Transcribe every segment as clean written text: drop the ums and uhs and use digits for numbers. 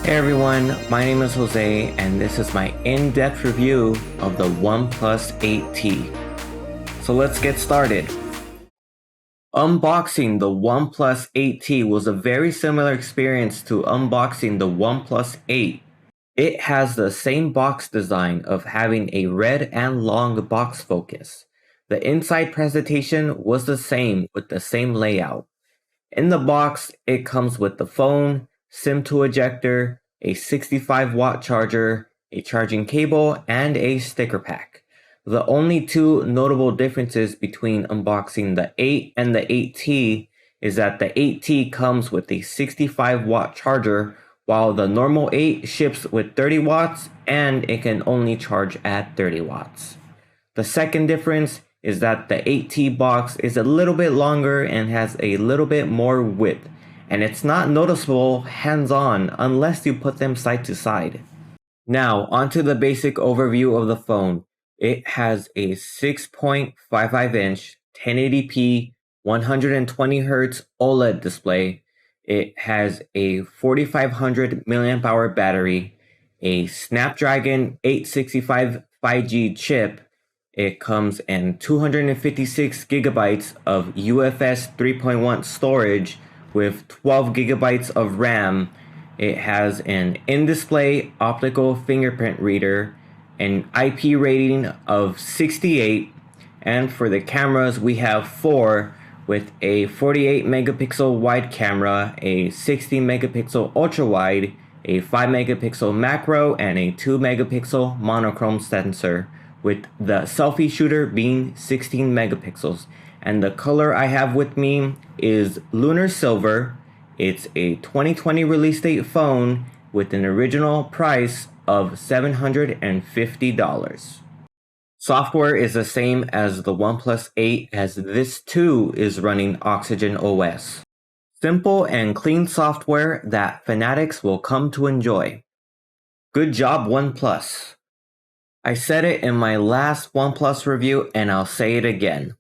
Hey everyone, my name is Jose and this is my in-depth review of the OnePlus 8T. So let's get started. Unboxing the OnePlus 8T was a very similar experience to unboxing the OnePlus 8. It has the same box design of having a red and long box focus. The inside presentation was the same with the same layout. In the box, it comes with the phone, SIM to ejector, a 65-watt charger, a charging cable, and a sticker pack. The only two notable differences between unboxing the 8 and the 8T is that the 8T comes with a 65-watt charger, while the normal 8 ships with 30 watts and it can only charge at 30 watts. The second difference is that the 8T box is a little bit longer and has a little bit more width, and it's not noticeable hands-on unless you put them side to side. Now, onto the basic overview of the phone. It has a 6.55-inch 1080p 120Hz OLED display. It has a 4500 mAh battery, a Snapdragon 865 5G chip. It comes in 256 gigabytes of UFS 3.1 storage with 12 gigabytes of RAM. It has an in-display optical fingerprint reader, an IP rating of 68, and for the cameras we have 4 with a 48 megapixel wide camera, a 60 megapixel ultrawide, a 5 megapixel macro, and a 2 megapixel monochrome sensor, with the selfie shooter being 16 megapixels. And the color I have with me is Lunar Silver. It's a 2020 release date phone with an original price of $750. Software is the same as the OnePlus 8, as this too is running Oxygen OS. Simple and clean software that fanatics will come to enjoy. Good job, OnePlus. I said it in my last OnePlus review and I'll say it again.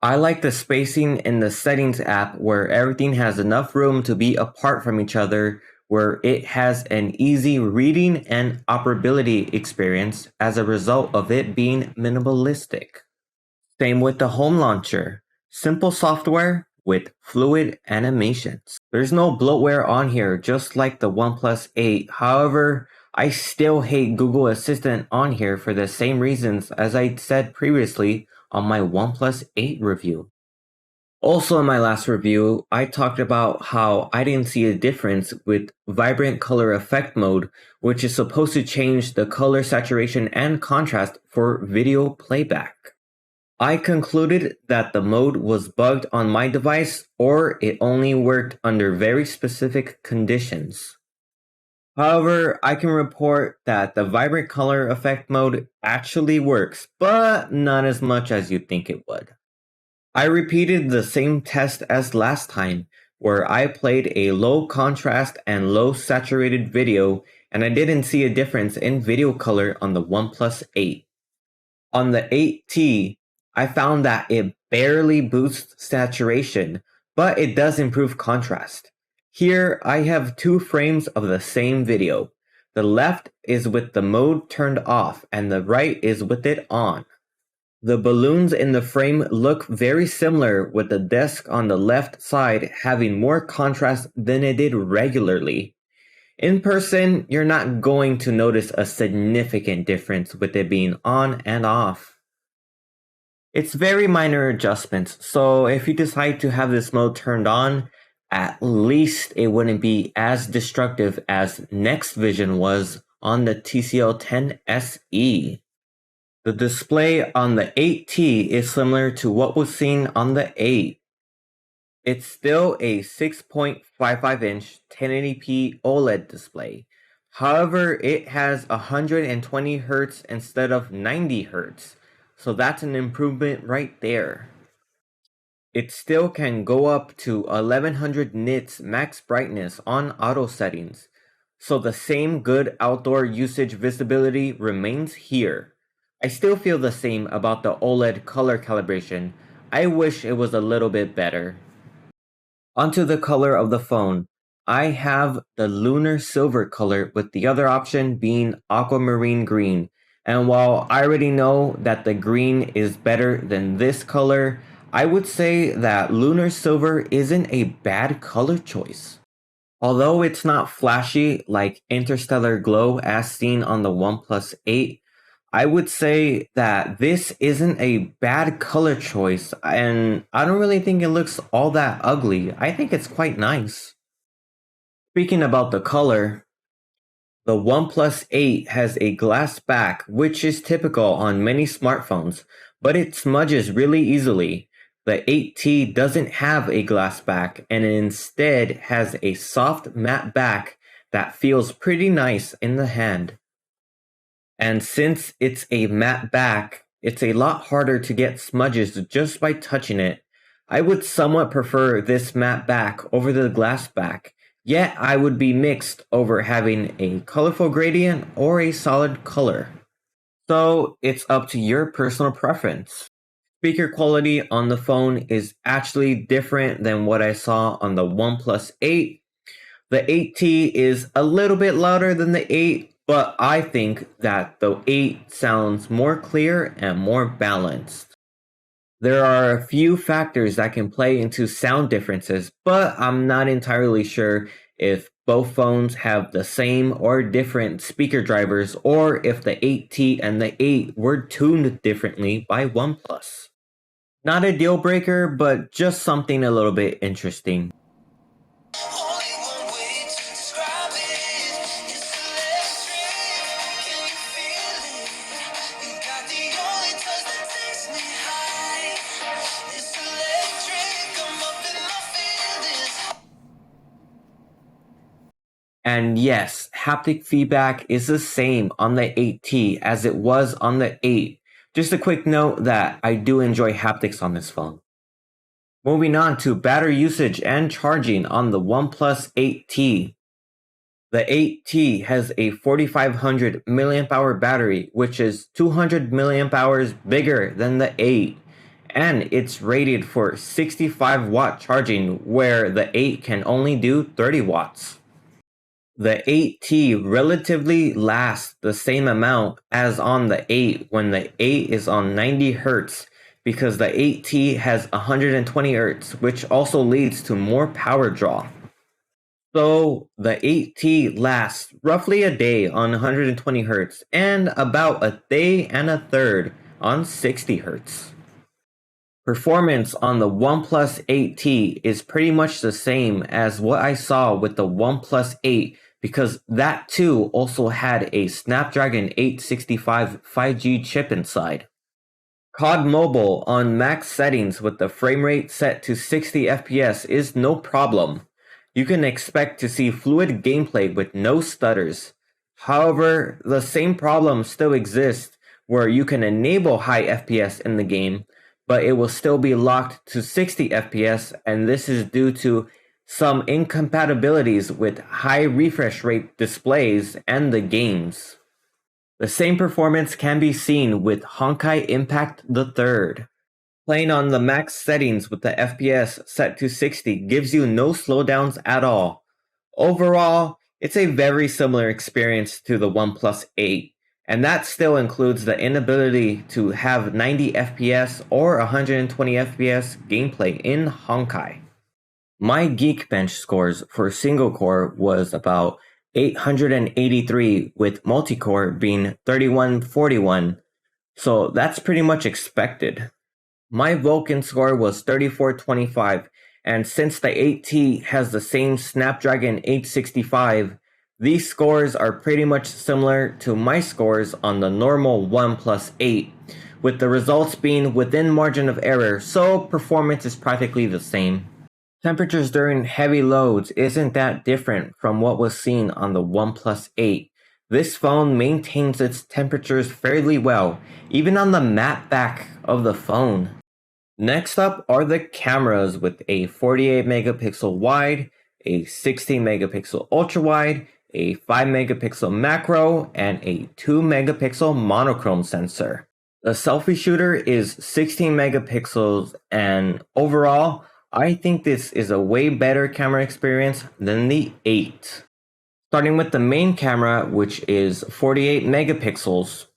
I like the spacing in the settings app where everything has enough room to be apart from each other, where it has an easy reading and operability experience as a result of it being minimalistic. Same with the home launcher. Simple software with fluid animations. There's no bloatware on here, just like the OnePlus 8. However, I still hate Google Assistant on here for the same reasons as I said previously on my OnePlus 8 review. Also in my last review, I talked about how I didn't see a difference with Vibrant Color Effect mode, which is supposed to change the color saturation and contrast for video playback. I concluded that the mode was bugged on my device, or it only worked under very specific conditions. However, I can report that the Vibrant Color Effect mode actually works, but not as much as you'd think it would. I repeated the same test as last time, where I played a low contrast and low saturated video, and I didn't see a difference in video color on the OnePlus 8. On the 8T, I found that it barely boosts saturation, but it does improve contrast. Here, I have 2 frames of the same video. The left is with the mode turned off, and the right is with it on. The balloons in the frame look very similar, with the desk on the left side having more contrast than it did regularly. In person, you're not going to notice a significant difference with it being on and off. It's very minor adjustments, so if you decide to have this mode turned on, at least it wouldn't be as destructive as Next Vision was on the TCL 10 SE. The display on the 8T is similar to what was seen on the 8. It's still a 6.55-inch 1080p OLED display. However, it has 120 Hz instead of 90 Hz, so that's an improvement right there. It still can go up to 1100 nits max brightness on auto settings, so the same good outdoor usage visibility remains here. I still feel the same about the OLED color calibration. I wish it was a little bit better. Onto the color of the phone. I have the Lunar Silver color with the other option being Aquamarine Green. And while I already know that the green is better than this color, I would say that Lunar Silver isn't a bad color choice. Although it's not flashy like Interstellar Glow as seen on the OnePlus 8, I would say that this isn't a bad color choice, and I don't really think it looks all that ugly. I think it's quite nice. Speaking about the color, the OnePlus 8 has a glass back, which is typical on many smartphones, but it smudges really easily. The 8T doesn't have a glass back and it instead has a soft matte back that feels pretty nice in the hand. And since it's a matte back, it's a lot harder to get smudges just by touching it. I would somewhat prefer this matte back over the glass back, yet I would be mixed over having a colorful gradient or a solid color. So it's up to your personal preference. Speaker quality on the phone is actually different than what I saw on the OnePlus 8. The 8T is a little bit louder than the 8, but I think that the 8 sounds more clear and more balanced. There are a few factors that can play into sound differences, but I'm not entirely sure if both phones have the same or different speaker drivers, or if the 8T and the 8 were tuned differently by OnePlus. Not a deal breaker, but just something a little bit interesting. And yes, haptic feedback is the same on the 8T as it was on the 8. Just a quick note that I do enjoy haptics on this phone. Moving on to battery usage and charging on the OnePlus 8T. The 8T has a 4500 mAh battery, which is 200 mAh bigger than the 8. And it's rated for 65 watt charging, where the 8 can only do 30 watts. The 8T relatively lasts the same amount as on the 8 when the 8 is on 90 Hz, because the 8T has 120 Hz, which also leads to more power draw. So the 8T lasts roughly a day on 120 Hz and about a day and a third on 60 Hz. Performance on the OnePlus 8T is pretty much the same as what I saw with the OnePlus 8, because that too also had a Snapdragon 865 5G chip inside. COD Mobile on max settings with the frame rate set to 60 FPS is no problem. You can expect to see fluid gameplay with no stutters. However, the same problem still exists where you can enable high FPS in the game, but it will still be locked to 60 FPS, and this is due to some incompatibilities with high refresh rate displays and the games. The same performance can be seen with Honkai Impact III. Playing on the max settings with the FPS set to 60 gives you no slowdowns at all. Overall, it's a very similar experience to the OnePlus 8, and that still includes the inability to have 90 FPS or 120 FPS gameplay in Honkai. My Geekbench scores for single core was about 883, with multi-core being 3141, so that's pretty much expected. My Vulkan score was 3425, and since the 8T has the same Snapdragon 865, these scores are pretty much similar to my scores on the normal OnePlus 8, with the results being within margin of error, so performance is practically the same. Temperatures during heavy loads isn't that different from what was seen on the OnePlus 8. This phone maintains its temperatures fairly well, even on the matte back of the phone. Next up are the cameras with a 48 megapixel wide, a 16 megapixel ultrawide, a 5 megapixel macro, and a 2 megapixel monochrome sensor. The selfie shooter is 16 megapixels, and overall, I think this is a way better camera experience than the 8. Starting with the main camera, which is 48 megapixels,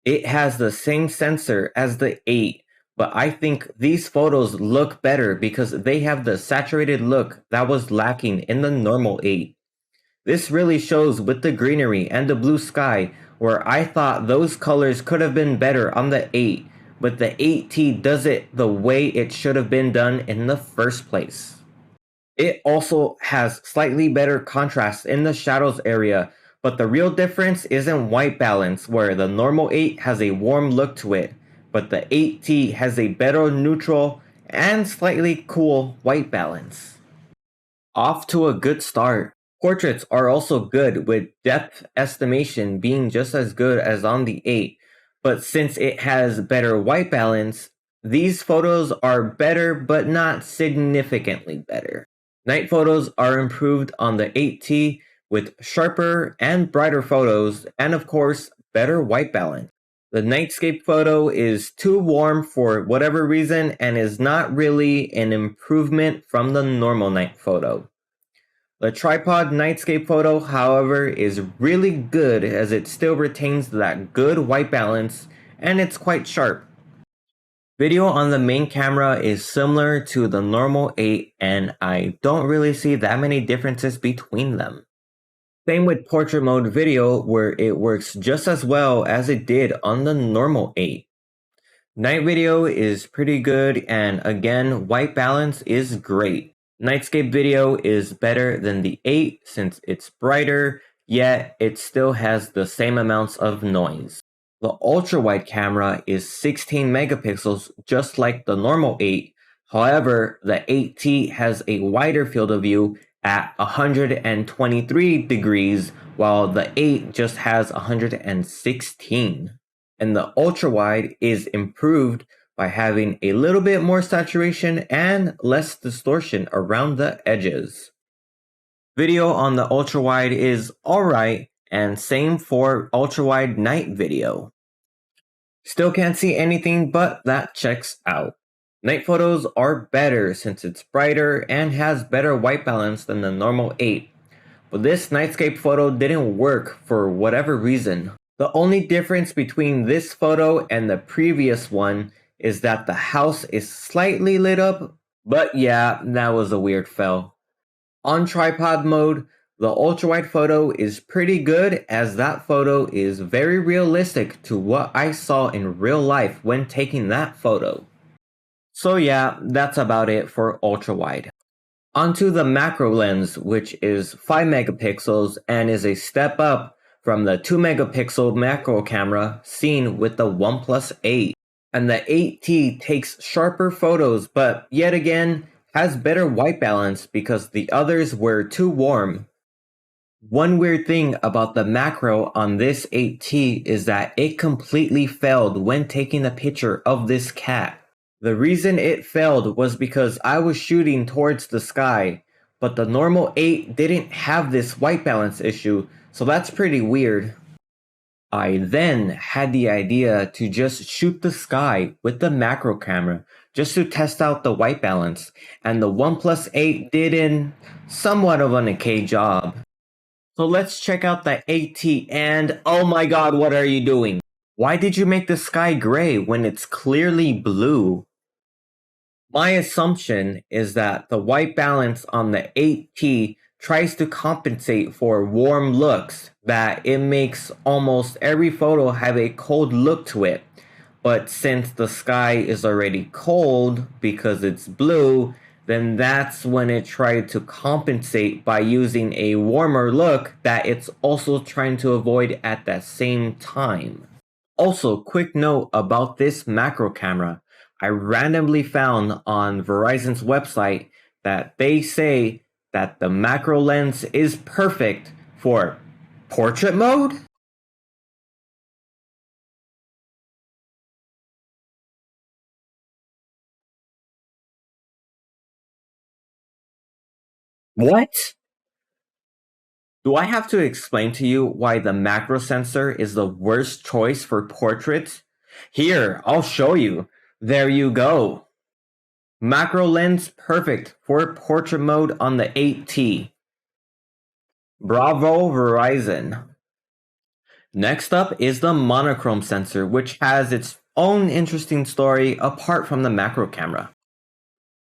it has the same sensor as the 8, but I think these photos look better because they have the saturated look that was lacking in the normal 8. This really shows with the greenery and the blue sky, where I thought those colors could have been better on the 8, but the 8T does it the way it should have been done in the first place. It also has slightly better contrast in the shadows area, but the real difference isn't white balance, where the normal 8 has a warm look to it, but the 8T has a better neutral and slightly cool white balance. Off to a good start. Portraits are also good, with depth estimation being just as good as on the 8, but since it has better white balance, these photos are better but not significantly better. Night photos are improved on the 8T with sharper and brighter photos and of course better white balance. The nightscape photo is too warm for whatever reason and is not really an improvement from the normal night photo. The tripod nightscape photo, however, is really good as it still retains that good white balance and it's quite sharp. Video on the main camera is similar to the normal 8 and I don't really see that many differences between them. Same with portrait mode video, where it works just as well as it did on the normal 8. Night video is pretty good and again white balance is great. Nightscape video is better than the 8 since it's brighter, yet it still has the same amounts of noise. The ultrawide camera is 16 megapixels just like the normal 8, however the 8T has a wider field of view at 123 degrees while the 8 just has 116. And the ultrawide is improved by having a little bit more saturation and less distortion around the edges. Video on the ultrawide is alright, and same for ultrawide night video. Still can't see anything, but that checks out. Night photos are better since it's brighter and has better white balance than the normal 8. But this nightscape photo didn't work for whatever reason. The only difference between this photo and the previous one is that the house is slightly lit up, but yeah, that was a weird fail. On tripod mode, the ultrawide photo is pretty good as that photo is very realistic to what I saw in real life when taking that photo. So yeah, that's about it for ultrawide. Onto the macro lens, which is 5 megapixels and is a step up from the 2 megapixel macro camera seen with the OnePlus 8. And the 8T takes sharper photos, but yet again has better white balance because the others were too warm. One weird thing about the macro on this 8T is that it completely failed when taking a picture of this cat. The reason it failed was because I was shooting towards the sky, but the normal 8 didn't have this white balance issue, so that's pretty weird. I then had the idea to just shoot the sky with the macro camera just to test out the white balance, and the OnePlus 8 did somewhat of an okay job. So let's check out the 8T and oh my god, what are you doing? Why did you make the sky gray when it's clearly blue? My assumption is that the white balance on the 8T tries to compensate for warm looks, that it makes almost every photo have a cold look to it. But since the sky is already cold because it's blue, then that's when it tried to compensate by using a warmer look that it's also trying to avoid at the same time. Also, quick note about this macro camera. I randomly found on Verizon's website that they say that the macro lens is perfect for portrait mode? What? Do I have to explain to you why the macro sensor is the worst choice for portraits? Here, I'll show you. There you go. Macro lens perfect for portrait mode on the 8T. Bravo Verizon. Next up is the Monochrome Sensor, which has its own interesting story apart from the macro camera.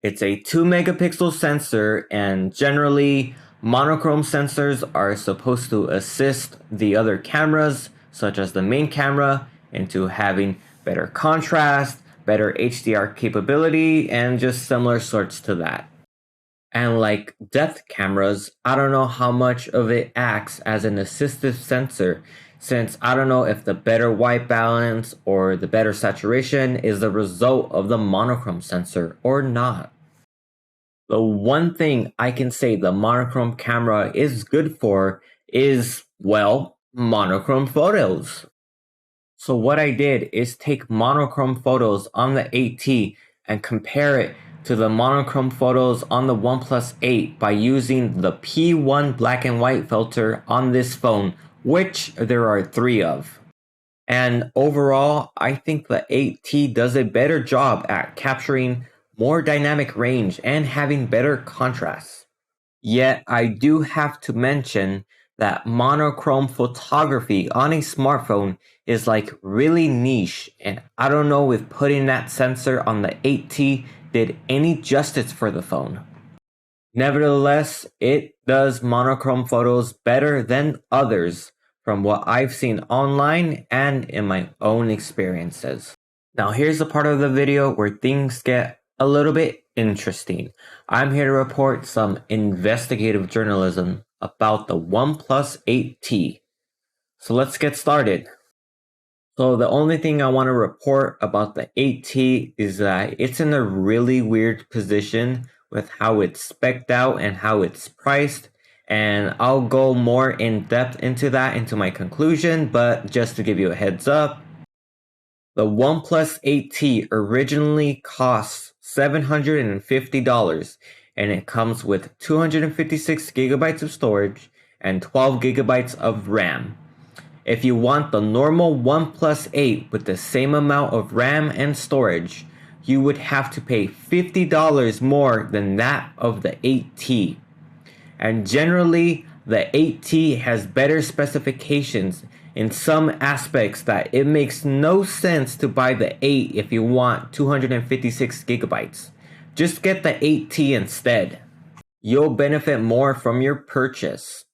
It's a 2 megapixel sensor, and generally, monochrome sensors are supposed to assist the other cameras, such as the main camera, into having better contrast, better HDR capability, and just similar sorts to that. And like depth cameras, I don't know how much of it acts as an assistive sensor, since I don't know if the better white balance or the better saturation is the result of the monochrome sensor or not. The one thing I can say the monochrome camera is good for is, well, monochrome photos. So what I did is take monochrome photos on the 8T and compare it to the monochrome photos on the OnePlus 8 by using the P1 black and white filter on this phone, which there are 3 of. And overall, I think the 8T does a better job at capturing more dynamic range and having better contrast. Yet I do have to mention that monochrome photography on a smartphone is like really niche, and I don't know if putting that sensor on the 8T did any justice for the phone. Nevertheless, it does monochrome photos better than others from what I've seen online and in my own experiences. Now here's the part of the video where things get a little bit interesting. I'm here to report some investigative journalism about the OnePlus 8T. So let's get started. So the only thing I want to report about the 8T is that it's in a really weird position with how it's spec'd out and how it's priced. And I'll go more in depth into that into my conclusion, but just to give you a heads up, the OnePlus 8T originally costs $750, and it comes with 256 gigabytes of storage and 12 gigabytes of RAM. If you want the normal OnePlus 8 with the same amount of RAM and storage, you would have to pay $50 more than that of the 8T. And generally, the 8T has better specifications in some aspects that it makes no sense to buy the 8 if you want 256 gigabytes. Just get the 8T instead. You'll benefit more from your purchase.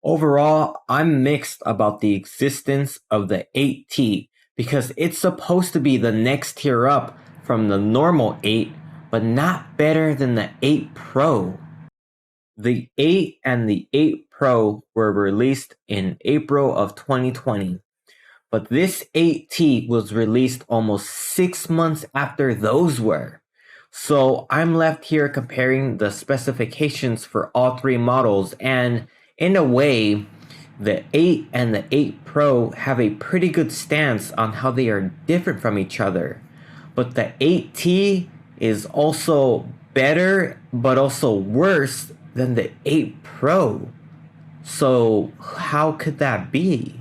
Overall, I'm mixed about the existence of the 8T because it's supposed to be the next tier up from the normal 8, but not better than the 8 Pro. The 8 and the 8 Pro were released in April of 2020, but this 8T was released almost 6 months after those were. So I'm left here comparing the specifications for all 3 models, and in a way, the 8 and the 8 Pro have a pretty good stance on how they are different from each other. But the 8T is also better, but also worse than the 8 Pro. So how could that be?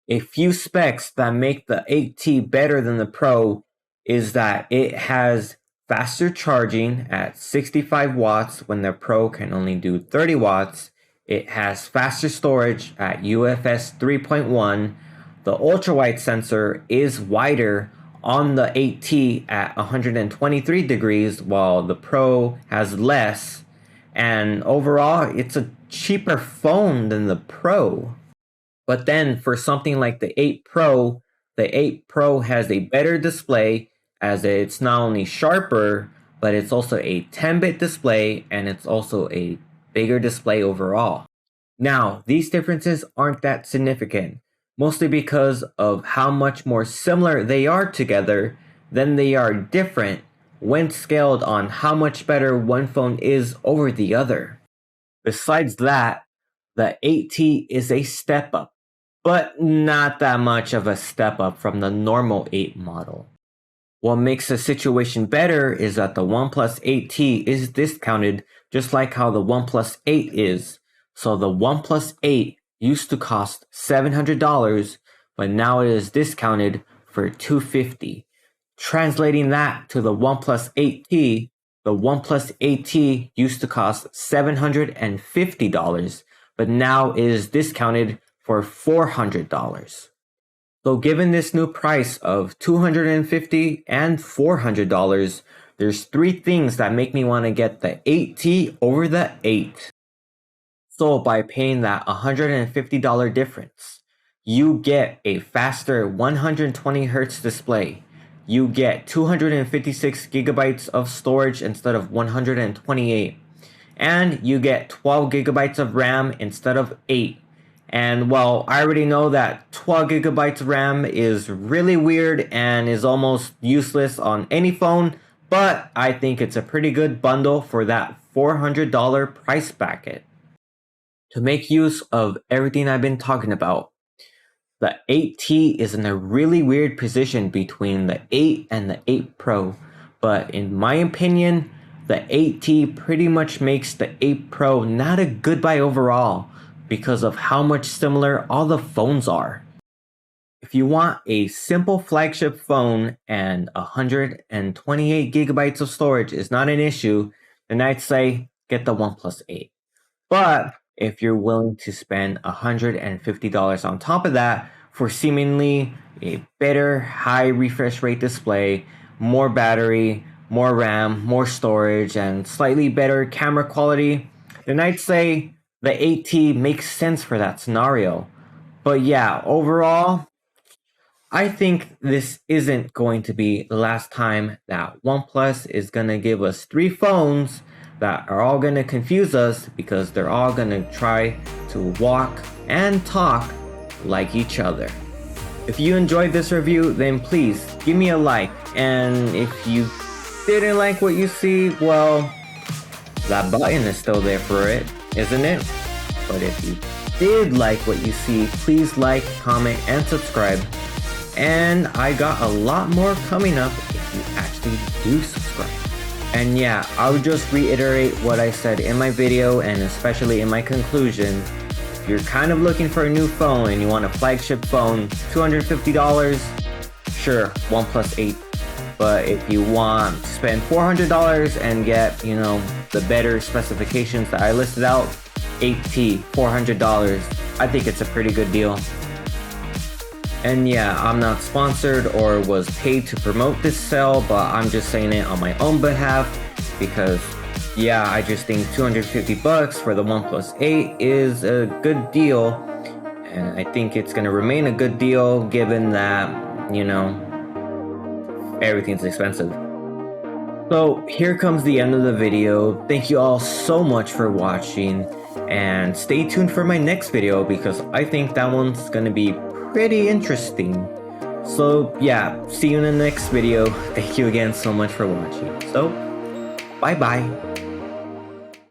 A few specs that make the 8T better than the Pro is that it has faster charging at 65 watts when the Pro can only do 30 watts. It has faster storage at UFS 3.1. The ultrawide sensor is wider on the 8T at 123 degrees, while the Pro has less. And overall, it's a cheaper phone than the Pro. But then for something like the 8 Pro, the 8 Pro has a better display as it's not only sharper, but it's also a 10-bit display and it's also a bigger display overall. Now, these differences aren't that significant, mostly because of how much more similar they are together than they are different when scaled on how much better one phone is over the other. Besides that, the 8T is a step up, but not that much of a step up from the normal 8 model. What makes the situation better is that the OnePlus 8T is discounted just like how the OnePlus 8 is. So the OnePlus 8 used to cost $700, but now it is discounted for $250. Translating that to the OnePlus 8T, the OnePlus 8T used to cost $750, but now is discounted for $400. So given this new price of $250 and $400, there's 3 things that make me want to get the 8T over the 8. So by paying that $150 difference, you get a faster 120Hz display. You get 256 gigabytes of storage instead of 128. And you get 12 gigabytes of RAM instead of 8. And well, I already know that 12 gigabytes of RAM is really weird and is almost useless on any phone, but I think it's a pretty good bundle for that $400 price bracket. To make use of everything I've been talking about, the 8T is in a really weird position between the 8 and the 8 Pro, but in my opinion, the 8T pretty much makes the 8 Pro not a good buy overall because of how much similar all the phones are. If you want a simple flagship phone and 128 gigabytes of storage is not an issue, then I'd say get the OnePlus 8. But if you're willing to spend $150 on top of that for seemingly a better high refresh rate display, more battery, more RAM, more storage, and slightly better camera quality, then I'd say the 8T makes sense for that scenario. But yeah, overall, I think this isn't going to be the last time that OnePlus is going to give us 3 phones that are all going to confuse us because they're all going to try to walk and talk like each other. If you enjoyed this review, then please give me a like, and if you didn't like what you see, well, that button is still there for it, isn't it? But if you did like what you see, please like, comment, and subscribe. And I got a lot more coming up if you actually do subscribe. And yeah, I would just reiterate what I said in my video and especially in my conclusion. If you're kind of looking for a new phone and you want a flagship phone, $250, sure, OnePlus 8. But if you want to spend $400 and get, the better specifications that I listed out, 8T, $400, I think it's a pretty good deal. And yeah, I'm not sponsored or was paid to promote this sale, but I'm just saying it on my own behalf because yeah, I just think $250 for the OnePlus 8 is a good deal, and I think it's gonna remain a good deal given that, everything's expensive. So here comes the end of the video. Thank you all so much for watching, and stay tuned for my next video because I think that one's gonna be pretty interesting. So yeah, see you in the next video. Thank you again so much for watching. So bye bye.